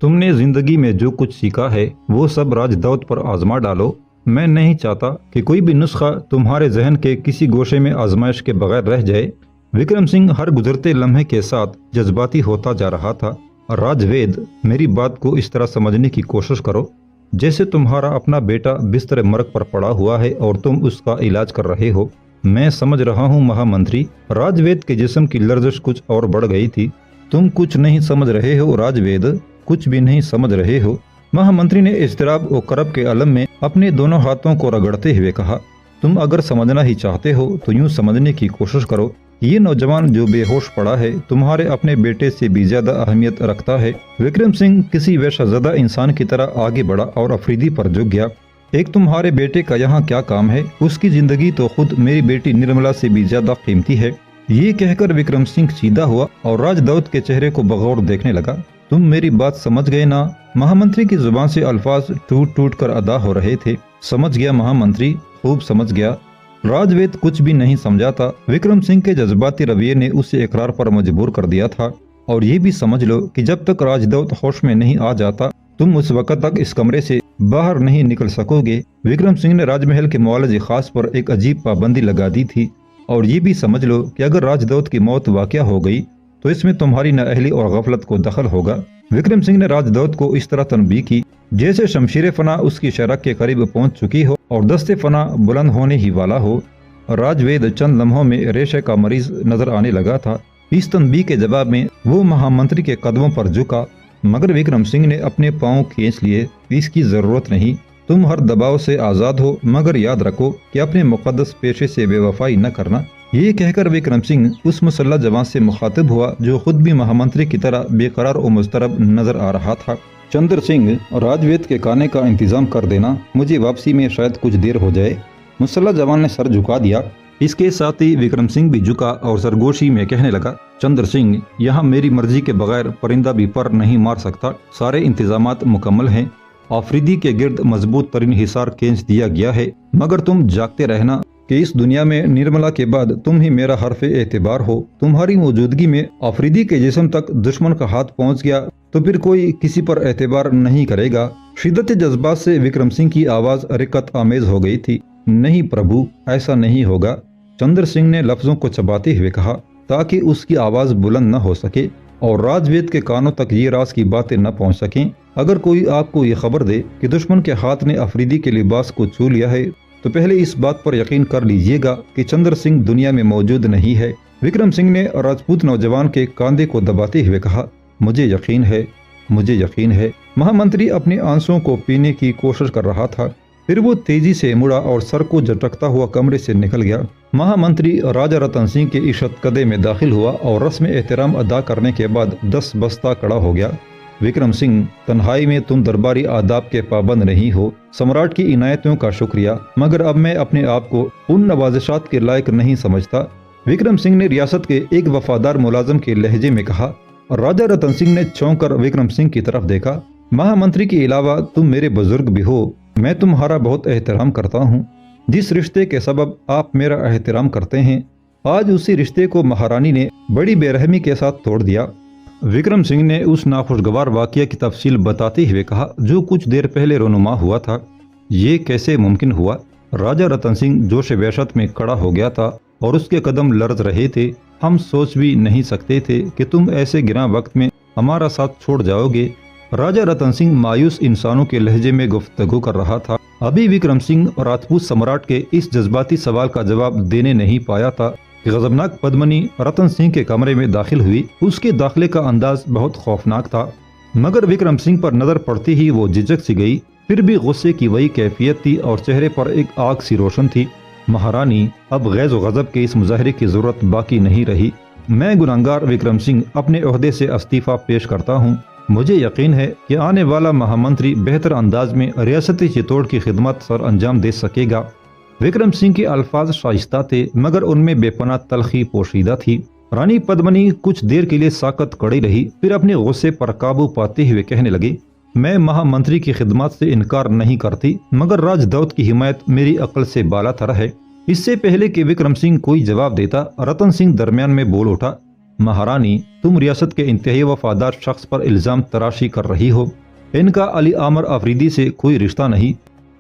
تم نے زندگی میں جو کچھ سیکھا ہے وہ سب راج دعوت پر آزما ڈالو۔ میں نہیں چاہتا کہ کوئی بھی نسخہ تمہارے ذہن کے کسی گوشے میں آزمائش کے بغیر رہ جائے۔ وکرم سنگھ ہر گزرتے لمحے کے ساتھ جذباتی ہوتا جا رہا تھا۔ راج وید، میری بات کو اس طرح سمجھنے کی کوشش کرو جیسے تمہارا اپنا بیٹا بستر مرگ پر پڑا ہوا ہے اور تم اس کا علاج کر رہے ہو۔ میں سمجھ رہا ہوں مہا منتری۔ راج وید کے جسم کی لرزش کچھ اور بڑھ گئی تھی۔ تم کچھ نہیں سمجھ رہے ہو راج وید، کچھ بھی نہیں سمجھ رہے ہو۔ مہا منتری نے اضطراب و کرب کے عالم میں اپنے دونوں ہاتھوں کو رگڑتے ہوئے کہا، تم اگر سمجھنا ہی چاہتے ہو تو یوں سمجھنے کی کوشش کرو۔ یہ نوجوان جو بے ہوش پڑا ہے تمہارے اپنے بیٹے سے بھی زیادہ اہمیت رکھتا ہے۔ وکرم سنگھ کسی وحشت زدہ انسان کی طرح آگے بڑھا اور افریدی پر جھک گیا۔ ایک تمہارے بیٹے کا یہاں کیا کام ہے؟ اس کی زندگی تو خود میری بیٹی نرملا سے بھی زیادہ قیمتی ہے۔ یہ کہہ کر وکرم سنگھ سیدھا ہوا اور راج دعوت کے چہرے کو بغور دیکھنے لگا۔ تم میری بات سمجھ گئے نا؟ مہا منتری کی زبان سے الفاظ ٹوٹ ٹوٹ کر ادا ہو رہے تھے۔ سمجھ گیا مہا منتری، خوب سمجھ گیا۔ راج وید کچھ بھی نہیں سمجھا تھا۔ وکرم سنگھ کے جذباتی رویے نے اسے اقرار پر مجبور کر دیا تھا۔ اور یہ بھی سمجھ لو کہ جب تک راج دعوت ہوش میں نہیں آ جاتا تم اس وقت تک اس کمرے سے باہر نہیں نکل سکو گے۔ وکرم سنگھ نے راج محل کے معالج خاص پر ایک عجیب پابندی لگا دی تھی۔ اور یہ بھی سمجھ لو کہ اگر راج دعوت کی موت واقع ہو گئی تو اس میں تمہاری نااہلی اور غفلت کو دخل ہوگا۔ وکرم سنگھ نے راج دعوت کو اس طرح تنبیہ کی جیسے شمشیر فنا اس کی شرک کے قریب پہنچ چکی ہو اور دست فنا بلند ہونے ہی والا ہو۔ راج وید چند لمحوں میں ریشے کا مریض نظر آنے لگا تھا۔ اس تنبیہ کے جواب میں وہ مہا منتری کے قدموں پر جھکا، مگر وکرم سنگھ نے اپنے پاؤں کھینچ لیے۔ اس کی ضرورت نہیں، تم ہر دباؤ سے آزاد ہو، مگر یاد رکھو کہ اپنے مقدس پیشے سے بے وفائی نہ کرنا۔ یہ کہہ کر وکرم سنگھ اس مسلح جوان سے مخاطب ہوا جو خود بھی مہا منتری کی طرح بے قرار و مضطرب نظر آ رہا تھا۔ چندر سنگھ، راج وید کے کھانے کا انتظام کر دینا، مجھے واپسی میں شاید کچھ دیر ہو جائے۔ مسلح جوان نے سر جھکا دیا۔ اس کے ساتھ ہی وکرم سنگھ بھی جھکا اور سرگوشی میں کہنے لگا، چندر سنگھ، یہاں میری مرضی کے بغیر پرندہ بھی پر نہیں مار سکتا۔ سارے انتظامات مکمل ہیں۔ آفریدی کے گرد مضبوط ترین حصار کھینچ دیا گیا ہے، مگر تم جاگتے رہنا کہ اس دنیا میں نرملا کے بعد تم ہی میرا حرف اعتبار ہو۔ تمہاری موجودگی میں آفریدی کے جسم تک دشمن کا ہاتھ پہنچ گیا تو پھر کوئی کسی پر اعتبار نہیں کرے گا۔ شدت جذبات سے وکرم سنگھ کی آواز رقت آمیز ہو گئی تھی۔ نہیں پربھو، ایسا نہیں ہوگا، چندر سنگھ نے لفظوں کو چباتے ہوئے کہا تاکہ اس کی آواز بلند نہ ہو سکے اور راج وید کے کانوں تک یہ راز کی باتیں نہ پہنچ سکیں۔ اگر کوئی آپ کو یہ خبر دے کہ دشمن کے ہاتھ نے آفریدی کے لباس کو چھو لیا ہے تو پہلے اس بات پر یقین کر لیجئے گا کہ چندر سنگھ دنیا میں موجود نہیں ہے۔ وکرم سنگھ نے راجپوت نوجوان کے کاندھے کو دباتے ہوئے کہا، مجھے یقین ہے، مجھے یقین ہے۔ مہا منتری اپنے آنسوں کو پینے کی کوشش کر رہا تھا، پھر وہ تیزی سے مڑا اور سر کو جھٹکتا ہوا کمرے سے نکل گیا۔ مہا منتری راجہ رتن سنگھ کے عشرت قدے میں داخل ہوا اور رسم احترام ادا کرنے کے بعد دس بستہ کھڑا ہو گیا۔ وکرم سنگھ، تنہائی میں تم درباری آداب کے پابند نہیں ہو۔ سمراٹ کی عنایتوں کا شکریہ، مگر اب میں اپنے آپ کو ان نوازشات کے لائق نہیں سمجھتا۔ وکرم سنگھ نے ریاست کے ایک وفادار ملازم کے لہجے میں کہا۔ راجہ رتن سنگھ نے چونک کر وکرم سنگھ کی طرف دیکھا۔ مہا منتری کے علاوہ تم میرے بزرگ بھی ہو، میں تمہارا بہت احترام کرتا ہوں۔ جس رشتے کے سبب آپ میرا احترام کرتے ہیں، آج اسی رشتے کو مہارانی نے بڑی بے رحمی کے ساتھ توڑ دیا۔ وکرم سنگھ نے اس ناخوشگوار واقعہ کی تفصیل بتاتے ہوئے کہا جو کچھ دیر پہلے رونما ہوا تھا۔ یہ کیسے ممکن ہوا؟ راجہ رتن سنگھ جوش وحشت میں کھڑا ہو گیا تھا اور اس کے قدم لرز رہے تھے۔ ہم سوچ بھی نہیں سکتے تھے کہ تم ایسے گراں وقت میں ہمارا ساتھ چھوڑ جاؤ گے۔ راجہ رتن سنگھ مایوس انسانوں کے لہجے میں گفتگو کر رہا تھا۔ ابھی وکرم سنگھ راجپوت سمراٹ کے اس جذباتی سوال کا جواب دینے نہیں پایا تھا کہ غضبناک پدمنی رتن سنگھ کے کمرے میں داخل ہوئی۔ اس کے داخلے کا انداز بہت خوفناک تھا، مگر وکرم سنگھ پر نظر پڑتی ہی وہ جھجک سی گئی۔ پھر بھی غصے کی وہی کیفیت تھی اور چہرے پر ایک آگ سی روشن تھی۔ مہارانی، اب غیظ و غضب کے اس مظاہرے کی ضرورت باقی نہیں رہی۔ میں گناہگار وکرم سنگھ اپنے عہدے سے استعفیٰ پیش کرتا ہوں۔ مجھے یقین ہے کہ آنے والا مہا منتری بہتر انداز میں ریاستی چتوڑ کی خدمت سر انجام دے سکے گا۔ وکرم سنگھ کے الفاظ شائستہ تھے، مگر ان میں بے پناہ تلخی پوشیدہ تھی۔ رانی پدمنی کچھ دیر کے لیے ساکت کھڑی رہی، پھر اپنے غصے پر قابو پاتے ہوئے کہنے لگی، میں مہا منتری کی خدمات سے انکار نہیں کرتی، مگر راج دعوت کی حمایت میری عقل سے بالا تر ہے۔ اس سے پہلے کہ وکرم سنگھ کوئی جواب دیتا، رتن سنگھ درمیان میں بول اٹھا، महारानी, तुम रियासत के इंतहाई वफादार शख्स पर इल्ज़ाम तराशी कर रही हो। इनका अली आमर अफरीदी से कोई रिश्ता नहीं,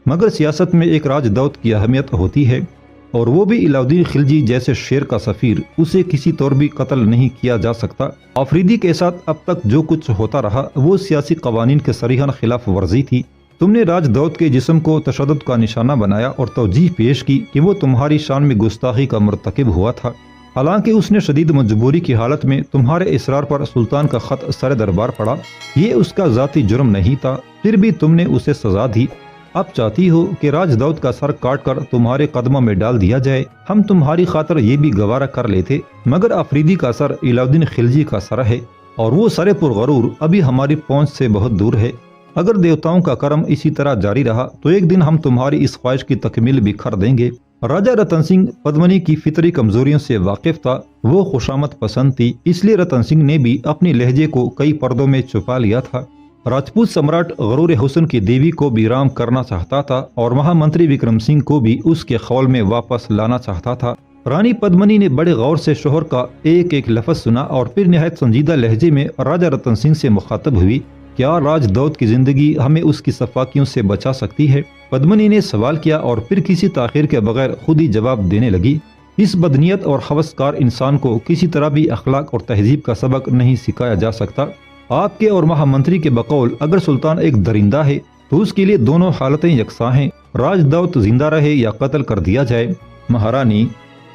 मगर सियासत में एक राजदौत की अहमियत होती है, और वो भी अलाउद्दीन खिलजी जैसे शेर का सफ़ीर, उसे किसी तौर भी कत्ल नहीं किया जा सकता। अफरीदी के साथ अब तक जो कुछ होता रहा वो सियासी कवानीन के सरीहन खिलाफ वर्जी थी। तुमने राजदौत के जिस्म को तशद्दुद का निशाना बनाया और तवजीह पेश की कि वो तुम्हारी शान में गुस्ताखी का मर्तकिब हुआ था। हालांकि उसने शदीद मजबूरी की हालत में तुम्हारे इसरार पर सुल्तान का खत सर दरबार पड़ा। ये उसका जाती जुर्म नहीं था, फिर भी तुमने उसे सजा दी। अब चाहती हो कि राजदौत का सर काट कर तुम्हारे कदमों में डाल दिया जाए। हम तुम्हारी खातर ये भी गवारा कर लेते, मगर अफरीदी का सर अलाउद्दीन खिलजी का सर है, और वो सरे पुरगरूर अभी हमारी पहुंच से बहुत दूर है। अगर देवताओं का करम इसी तरह जारी रहा तो एक दिन हम तुम्हारी इस ख्वाहिश की तकमील भी कर देंगे। राजा रतन सिंह पद्मनी की फितरी कमजोरियों से वाकिफ था। वो खुशामद पसंद थी, इसलिए रतन सिंह ने भी अपने लहजे को कई पर्दों में छुपा लिया था। राजपूत सम्राट गरूर हुस्न की देवी को भी राम करना चाहता था और महामंत्री विक्रम सिंह को भी उसके खौल में वापस लाना चाहता था। रानी पद्मनी ने बड़े गौर से शोहर का एक एक लफ्ज सुना और फिर निहायत संजीदा लहजे में राजा रतन सिंह से मुखातब हुई, क्या राजदौत की जिंदगी हमें उसकी सफाकियों से बचा सकती है? पद्मनी ने सवाल किया और फिर किसी ताखीर के बगैर खुद ही जवाब देने लगी। इस बदनीयत और हवसकार इंसान को किसी तरह भी अखलाक और तहजीब का सबक नहीं सिखाया जा सकता। आपके और महामंत्री के बकौल अगर सुल्तान एक दरिंदा है तो उसके लिए दोनों हालतें यकसां हैं, राजदौत जिंदा रहे या कत्ल कर दिया जाए। महारानी,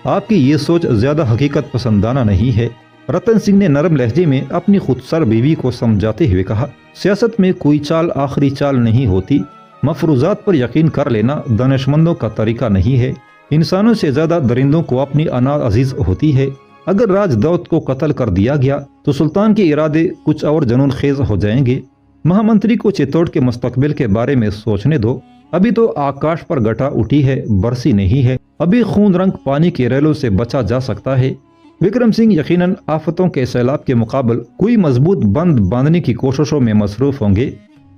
आपकी ये सोच ज्यादा हकीकत पसंदाना नहीं है। रतन सिंह ने नरम लहजे में अपनी खुदसर बीवी को समझाते हुए कहा, सियासत में कोई चाल आखिरी चाल नहीं होती। मफरूजात पर यकीन कर लेना दानिशमंदों का तरीका नहीं है। इंसानों से ज्यादा दरिंदों को अपनी अना अजीज होती है। अगर राजदौत को कत्ल कर दिया गया तो सुल्तान के इरादे कुछ और जुनून खेज हो जाएंगे। महामंत्री को चित्तौड़ के मुस्तकबिल के बारे में सोचने दो। अभी तो आकाश पर गटा उठी है, बरसी नहीं है। अभी खून रंग पानी के रेलों से बचा जा सकता है। विक्रम सिंह यकीनन आफतों के सैलाब के मुकाबल कोई मजबूत बंद बांधने की कोशिशों में मसरूफ होंगे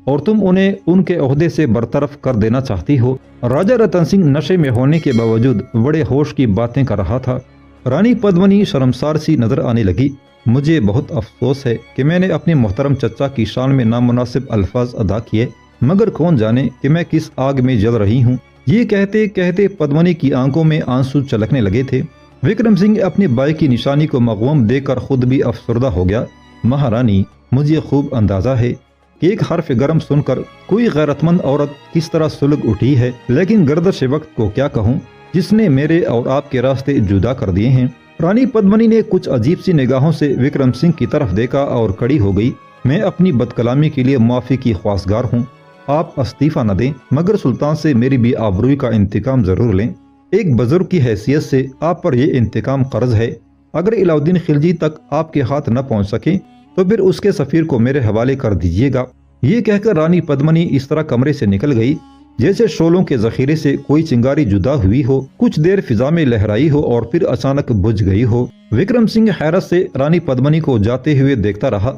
और तुम उन्हें उनके ओहदे से बरतरफ कर देना चाहती हो। राजा रतन सिंह नशे में होने के बावजूद बड़े होश की बातें कर रहा था। रानी पद्मनी शर्मसार सी नजर आने लगी। मुझे बहुत अफसोस है कि मैंने अपने मोहतरम चचा की शान में नामुनासिब अल्फाज अदा किए, मगर कौन जाने कि मैं किस आग में जल रही हूँ। ये कहते कहते पद्मनी की आंखों में आंसू छलकने लगे थे। विक्रम सिंह अपने बाई की निशानी को मगवम देकर खुद भी अफसरदा हो गया। महारानी, मुझे खूब अंदाजा है कि एक हर्फ गरम सुनकर कोई गैरतमंद औरत किस तरह सुलग उठी है, लेकिन गर्दश वक्त को क्या कहूँ जिसने मेरे और आपके रास्ते जुदा कर दिए हैं। रानी पद्मनी ने कुछ अजीब सी निगाहों से विक्रम सिंह की तरफ देखा और खड़ी हो गई। मैं अपनी बदकलामी के लिए माफी की ख्वासगार हूँ। आप इस्तीफा न दें, मगर सुल्तान से मेरी भी आबरूई का इंतकाम जरूर लें। एक बुजुर्ग की हैसियत से आप पर यह इंतकाम कर्ज है। अगर अलाउद्दीन खिलजी तक आपके हाथ न पहुंच सके तो फिर उसके सफीर को मेरे हवाले कर दीजिएगा। ये कहकर रानी पद्मनी इस तरह कमरे से निकल गई जैसे शोलों के जखीरे से कोई चिंगारी जुदा हुई हो, कुछ देर फिजा में लहराई हो और फिर अचानक बुझ गई हो। विक्रम सिंह हैरत से रानी पद्मनी को जाते हुए देखता रहा।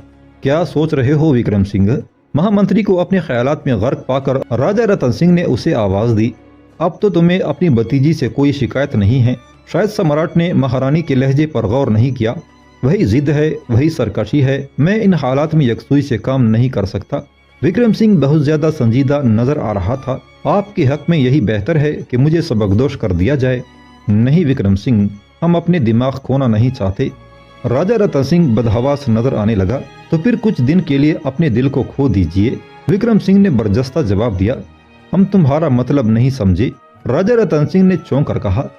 क्या सोच रहे हो विक्रम सिंह? महामंत्री को अपने ख्यालात में गर्क पाकर राजा रतन सिंह ने उसे आवाज दी। अब तो तुम्हें अपनी भतीजी से कोई शिकायत नहीं है। शायद सम्राट ने महारानी के लहजे पर गौर नहीं किया। वही जिद है, वही सरकशी है। मैं इन हालात में यकसुई से काम नहीं कर सकता। विक्रम सिंह बहुत ज्यादा संजीदा नजर आ रहा था। आपके हक में यही बेहतर है कि मुझे सबकदोश कर दिया जाए। नहीं विक्रम सिंह, हम अपने दिमाग खोना नहीं चाहते। राजा रतन सिंह बदहवास नजर आने लगा। तो फिर कुछ दिन के लिए अपने दिल को खो दीजिए। विक्रम सिंह ने बर्जस्ता जवाब दिया। हम तुम्हारा मतलब नहीं समझे। राजा रतन सिंह ने चौंक कर कहा,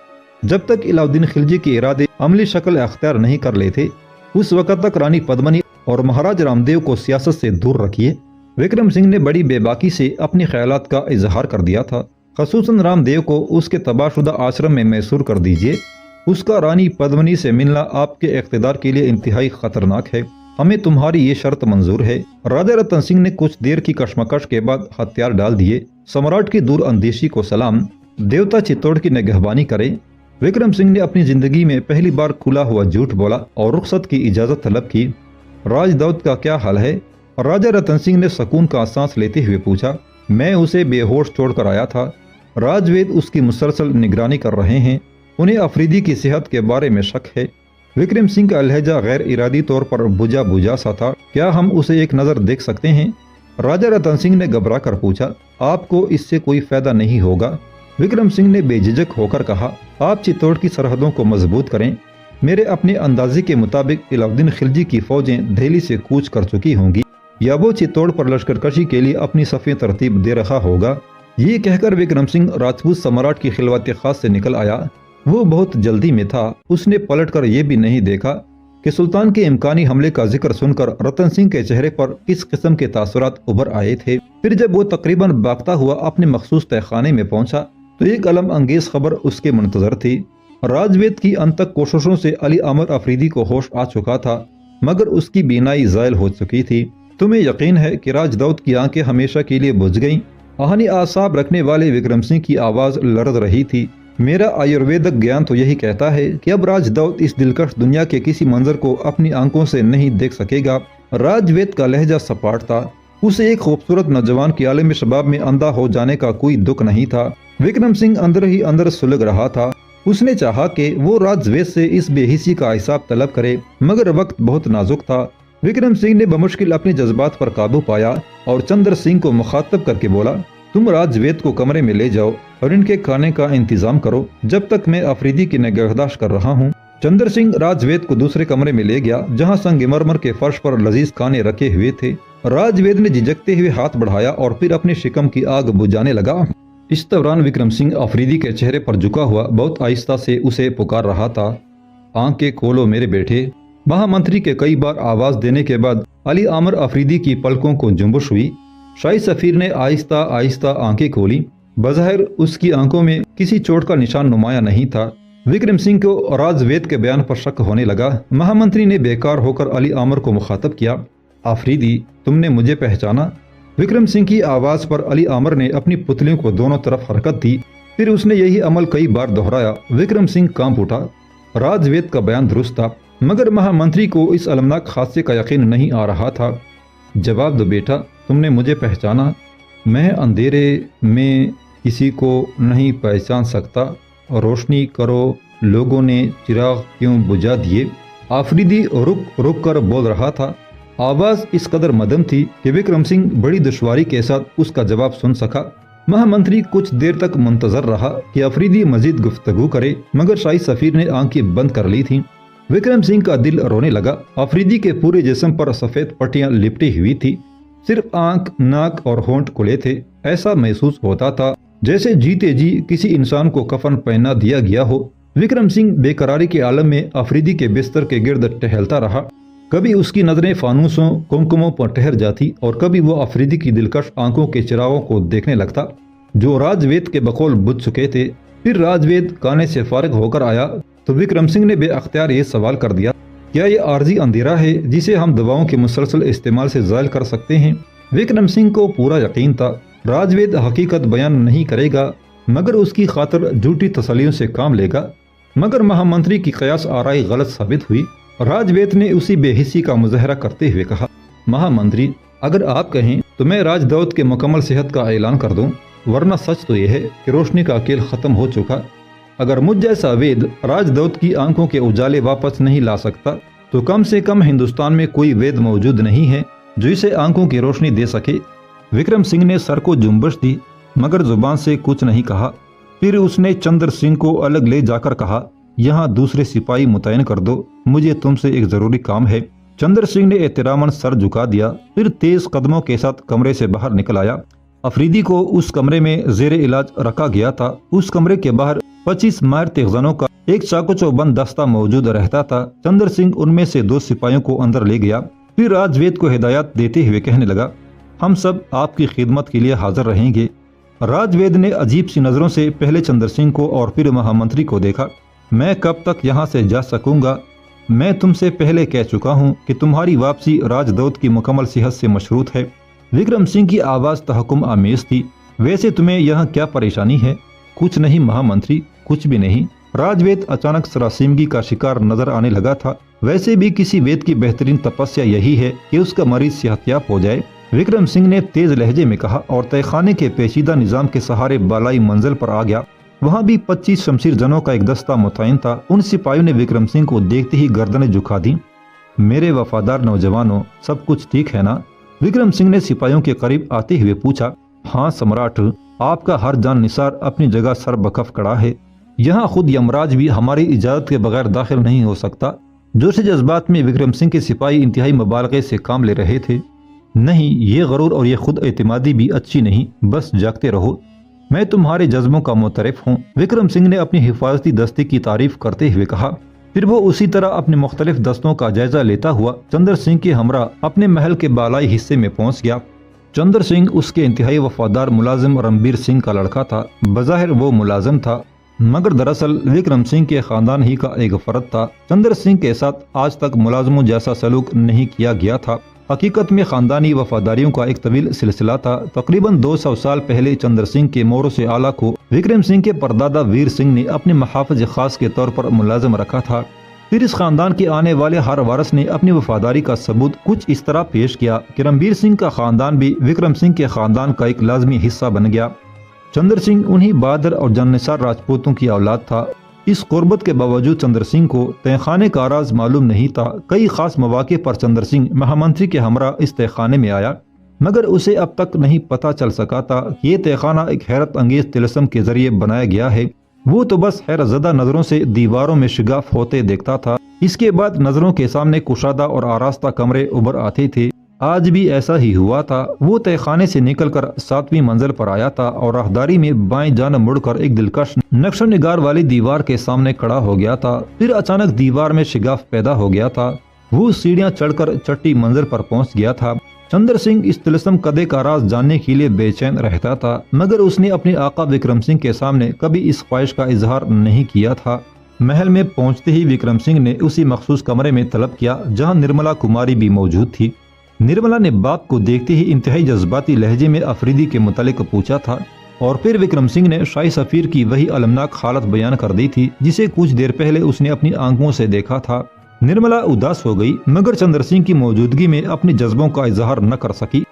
जब तक अलाउद्दीन खिलजी के इरादे अमली शक्ल अख्तियार नहीं कर लेते उस वक्त तक रानी पद्मनी और महाराज रामदेव को सियासत से दूर रखिए। विक्रम सिंह ने बड़ी बेबाकी से अपने ख्यालात का इजहार कर दिया था। खसूसन रामदेव को उसके तबाहशुदा आश्रम में मैसूर कर दीजिए। उसका रानी पद्मनी से मिलना आपके इख्तिदार के लिए इंतहाई खतरनाक है। हमें तुम्हारी ये शर्त मंजूर है। राजा रतन सिंह ने कुछ देर की कशमकश के बाद हथियार डाल दिए। सम्राट की दूर अंदेशी को सलाम। देवता चित्तौड़ की निगहबानी करें। विक्रम सिंह ने अपनी जिंदगी में पहली बार खुला हुआ झूठ बोला और रुखसत की इजाजत तलब की। राजदौत का क्या हाल है? राजा रतन सिंह ने सुकून का सांस लेते हुए पूछा। मैं उसे बेहोश छोड़कर आया था। राजवेद उसकी मुसलसल निगरानी कर रहे हैं। उन्हें अफरीदी की सेहत के बारे में शक है। विक्रम सिंह का लहजा गैर इरादी तौर पर बुझा बुझा सा था। क्या हम उसे एक नजर देख सकते हैं? राजा रतन सिंह ने घबरा कर पूछा। आपको इससे कोई फायदा नहीं होगा, विक्रम सिंह ने बेझिझक होकर कहा। आप चित्तौड़ की सरहदों को मजबूत करें। मेरे अपने अंदाजे के मुताबिक अलाउद्दीन खिलजी की फौजें दिल्ली से कूच कर चुकी होंगी या वो चित्तौड़ पर लश्करकशी के लिए अपनी सफ़ें तरतीब दे रहा होगा। ये कहकर विक्रम सिंह राजपूत सम्राट की खिलवत खास से निकल आया। वो बहुत जल्दी में था। उसने पलटकर ये भी नहीं देखा कि सुल्तान के इम्कानी हमले का जिक्र सुनकर रतन सिंह के चेहरे पर किस किस्म के तासुरात उभर आए थे। फिर जब वो तकरीबन भागता हुआ अपने मखसूस तहखाने में पहुंचा तो एक अलम अंगेज खबर उसके मुंतजर थी। राजवेद की अंतक कोशिशों से अली अमर अफरीदी को होश आ चुका था, मगर उसकी बीनाई ज़ायल हो चुकी थी। तुम्हें यकीन है कि राजदौत की आंखें हमेशा के लिए बुझ गईं? आहनी आसाब रखने वाले विक्रम सिंह की आवाज लरज रही थी। मेरा आयुर्वेदिक ज्ञान तो यही कहता है कि अब राजदौत इस दिलकश दुनिया के किसी मंजर को अपनी आंखों से नहीं देख सकेगा। राजवेद का लहजा सपाट था। उसे एक खूबसूरत नौजवान के आलम शबाब में अंधा हो जाने का कोई दुख नहीं था। विक्रम सिंह अंदर ही अंदर सुलग रहा था। उसने चाहा कि वो राजवेद से इस बेहिसी का हिसाब तलब करे, मगर वक्त बहुत नाजुक था। विक्रम सिंह ने बमुश्किल अपने जज्बात पर काबू पाया और चंद्र सिंह को मुखातब करके बोला, तुम राजवेद को कमरे में ले जाओ और इनके खाने का इंतजाम करो जब तक मैं अफरीदी की निगहदाश्त कर रहा हूँ। चंद्र सिंह राजवेद को दूसरे कमरे में ले गया जहाँ संगमरमर के फर्श पर लजीज खाने रखे हुए थे। राजवेद ने झिझकते हुए हाथ बढ़ाया और फिर अपने शिकम की आग बुझाने लगा। इस दौरान विक्रम सिंह अफरीदी के चेहरे पर झुका हुआ बहुत आहिस्ता से उसे पुकार रहा था। आंखें खोलो मेरे बेटे। महामंत्री के कई बार आवाज देने के बाद अली आमर अफरीदी की पलकों को जुम्बुश हुई। शाही सफीर ने आहिस्ता आहिस्ता आंखें खोली। बज़ाहिर उसकी आंखों में किसी चोट का निशान नुमाया नहीं था। विक्रम सिंह को राजवेद के बयान पर शक होने लगा। महामंत्री ने बेकार होकर अली आमर को मुखातब किया, अफरीदी तुमने मुझे पहचाना? विक्रम सिंह की आवाज पर अली आमर ने अपनी पुतलियों को दोनों तरफ हरकत दी। फिर उसने यही अमल कई बार दोहराया। विक्रम सिंह कांप उठा। राजवेद का बयान दुरुस्त था, मगर महामंत्री को इस अलमनाक हादसे का यकीन नहीं आ रहा था। जवाब दो बेटा, तुमने मुझे पहचाना? मैं अंधेरे में किसी को नहीं पहचान सकता। रोशनी करो, लोगों ने चिराग क्यों बुझा दिए? आफरीदी रुक रुक कर बोल रहा था। आवाज इस कदर मदम थी कि विक्रम सिंह बड़ी दुश्वारी के साथ उसका जवाब सुन सका। महामंत्री कुछ देर तक मुंतजर रहा कि अफरीदी मजीद गुफ्तगू करे, मगर शाही सफीर ने आंखें बंद कर ली थीं। विक्रम सिंह का दिल रोने लगा। अफरीदी के पूरे जिस्म पर सफेद पट्टियां लिपटी हुई थी। सिर्फ आंख, नाक और होंठ खुले थे। ऐसा महसूस होता था जैसे जीते जी किसी इंसान को कफन पहना दिया गया हो। विक्रम सिंह बेकरारी के आलम में अफरीदी के बिस्तर के गिर्द टहलता रहा। कभी उसकी नजरें फानूसों कुमकुमों पर ठहर जाती और कभी वो अफरीदी की दिलकश आंखों के चिरागों को देखने लगता जो राजवेद के बकौल बुझ चुके थे। फिर राजवेद खाने से फारिग होकर आया तो विक्रम सिंह ने बेअख्तियार ये सवाल कर दिया, क्या ये आर्जी अंधेरा है जिसे हम दवाओं के मुसलसल इस्तेमाल से ज़ायल कर सकते हैं? विक्रम सिंह को पूरा यकीन था राजवेद हकीकत बयान नहीं करेगा, मगर उसकी खातर झूठी तसलियों से काम लेगा। मगर महामंत्री की कयास आराई गलत साबित हुई। राजवेद ने उसी बेहिसी का मुजाहरा करते हुए कहा, महामंत्री अगर आप कहें तो मैं राजदौत के मुकम्मल सेहत का ऐलान कर दूं, वरना सच तो यह है कि रोशनी का खेल खत्म हो चुका। अगर मुझ जैसा वेद राजदौत की आंखों के उजाले वापस नहीं ला सकता तो कम से कम हिंदुस्तान में कोई वेद मौजूद नहीं है जो इसे आंखों की रोशनी दे सके। विक्रम सिंह ने सर को जुम्बश दी, मगर जुबान से कुछ नहीं कहा। फिर उसने चंद्र सिंह को अलग ले जाकर कहा, यहाँ दूसरे सिपाही मुतयन कर दो, मुझे तुमसे एक जरूरी काम है। चंद्र सिंह ने एहतरामन सर झुका दिया, फिर तेज कदमों के साथ कमरे से बाहर निकल आया। अफरीदी को उस कमरे में जेर इलाज रखा गया था। उस कमरे के बाहर 25 माहिर तेगजानों का एक चाकू-चौबंद दस्ता मौजूद रहता था। चंद्र सिंह उनमें से 2 सिपाहियों को अंदर ले गया। फिर राजवेद को हिदायत देते हुए कहने लगा, हम सब आपकी खिदमत के लिए हाजिर रहेंगे। राजवेद ने अजीब सी नजरों से पहले चंद्र सिंह को और फिर महामंत्री को देखा। मैं कब तक यहाँ से जा सकूंगा? मैं तुमसे पहले कह चुका हूँ कि तुम्हारी वापसी राजदौत की मुकम्मल सेहत से मशरूत है। विक्रम सिंह की आवाज तहकुम आमेज थी। वैसे तुम्हें यहाँ क्या परेशानी है? कुछ नहीं महामंत्री, कुछ भी नहीं। राजवेद अचानक सरासीमगी का शिकार नजर आने लगा था। वैसे भी किसी वेद की बेहतरीन तपस्या यही है कि उसका मरीज सेहतयाब हो जाए। विक्रम सिंह ने तेज लहजे में कहा और तहखाने के पेचीदा निजाम के सहारे बालाई मंजिल पर आ गया। वहाँ भी 25 शमशीर जनों का एक दस्ता मुतयन था। उन सिपाहियों ने विक्रम सिंह को देखते ही गर्दनें झुका दी। मेरे वफादार नौजवानों, सब कुछ ठीक है ना? विक्रम सिंह ने सिपाहियों के करीब आते हुए पूछा। हाँ सम्राट, आपका हर जान निसार अपनी जगह सर बकफ खड़ा है। यहाँ खुद यमराज भी हमारी इजाजत के बगैर दाखिल नहीं हो सकता। जोश जज्बात में विक्रम सिंह के सिपाही इंतहाई मुबालगे से काम ले रहे थे। नहीं, ये गरूर और ये खुद एतमादी भी अच्छी नहीं, बस जागते रहो, मैं तुम्हारे जज्बों का मोतरफ हूँ। विक्रम सिंह ने अपनी हिफाजती दस्ते की तारीफ करते हुए कहा। फिर वो उसी तरह अपने मुख्तलिफ दस्तों का जायजा लेता हुआ चंद्र सिंह के हमरा अपने महल के बालाई हिस्से में पहुँच गया। चंद्र सिंह उसके इंतहाई वफादार मुलाजिम रणबीर सिंह का लड़का था। बज़ाहिर वो मुलाजिम था, मगर दरअसल विक्रम सिंह के खानदान ही का एक फर्द था। चंद्र सिंह के साथ आज तक मुलाजमों जैसा सलूक नहीं किया गया था। हकीकत में खानदानी वफादारियों का एक तवील सिलसिला था। तकरीबन 200 साल पहले चंद्र सिंह के मोर से आला को विक्रम सिंह के परदादा वीर सिंह ने अपने मुहाफ़िज़ खास के तौर पर मुलाजिम रखा था। फिर इस खानदान के आने वाले हर वारिस ने अपनी वफादारी का सबूत कुछ इस तरह पेश किया कि रणबीर सिंह का खानदान भी विक्रम सिंह के खानदान का एक लाजमी हिस्सा बन गया। चंद्र सिंह उन्हीं बहादुर और जाननिसार राजपूतों की औलाद था। इस कुर्बत के बावजूद चंद्र सिंह को तहखाने का राज मालूम नहीं था। कई खास मौके पर चंद्र सिंह महामंत्री के हमरा इस तहखाने में आया, मगर उसे अब तक नहीं पता चल सका था कि ये तहखाना एक हैरत अंगेज तिलस्म के जरिए बनाया गया है। वो तो बस हैरतज़दा नजरों से दीवारों में शिगाफ होते देखता था। इसके बाद नजरों के सामने कुशादा और आरास्ता कमरे उभर आते थे। आज भी ऐसा ही हुआ था। वो तहखाने से निकलकर 7वीं मंजिल पर आया था और राहदारी में बाएं जान मुड़कर एक दिलकश नक्शो निगार वाली दीवार के सामने खड़ा हो गया था। फिर अचानक दीवार में शिगाफ पैदा हो गया था। वो सीढ़ियां चढ़कर 6ठी मंजिल पर पहुंच गया था। चंद्र सिंह इस तिलस्म कदे का राज जानने के लिए बेचैन रहता था, मगर उसने अपने आका विक्रम सिंह के सामने कभी इस ख्वाहिश का इजहार नहीं किया था। महल में पहुंचते ही विक्रम सिंह ने उसी मखसूस कमरे में तलब किया जहां निर्मला कुमारी भी मौजूद थी। निर्मला ने बाप को देखते ही इंतहाई जज्बाती लहजे में अफरीदी के मुतालिक पूछा था और फिर विक्रम सिंह ने शाही सफीर की वही अलमनाक हालत बयान कर दी थी जिसे कुछ देर पहले उसने अपनी आंखों से देखा था। निर्मला उदास हो गई, मगर चंद्र सिंह की मौजूदगी में अपने जज्बों का इजहार न कर सकी।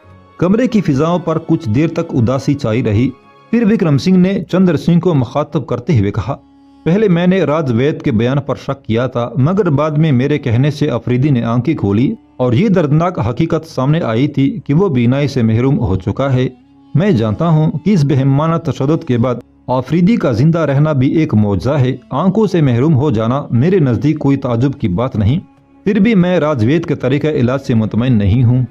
कमरे की फिजाओं पर कुछ देर तक उदासी छाई रही। फिर विक्रम सिंह ने चंद्र सिंह को मुखातब करते हुए कहा, पहले मैंने राजवैद के बयान पर शक किया था, मगर बाद में मेरे कहने से अफरीदी ने आंखें खोली और ये दर्दनाक हकीकत सामने आई थी कि वो बीनाई से महरूम हो चुका है। मैं जानता हूँ कि इस बेहमाना तशद्दुद के बाद आफरीदी का जिंदा रहना भी एक मौजज़ा है। आंखों से महरूम हो जाना मेरे नज़दीक कोई ताजुब की बात नहीं। फिर भी मैं राजवैद के तरीक़े इलाज से मुतमईन नहीं हूँ।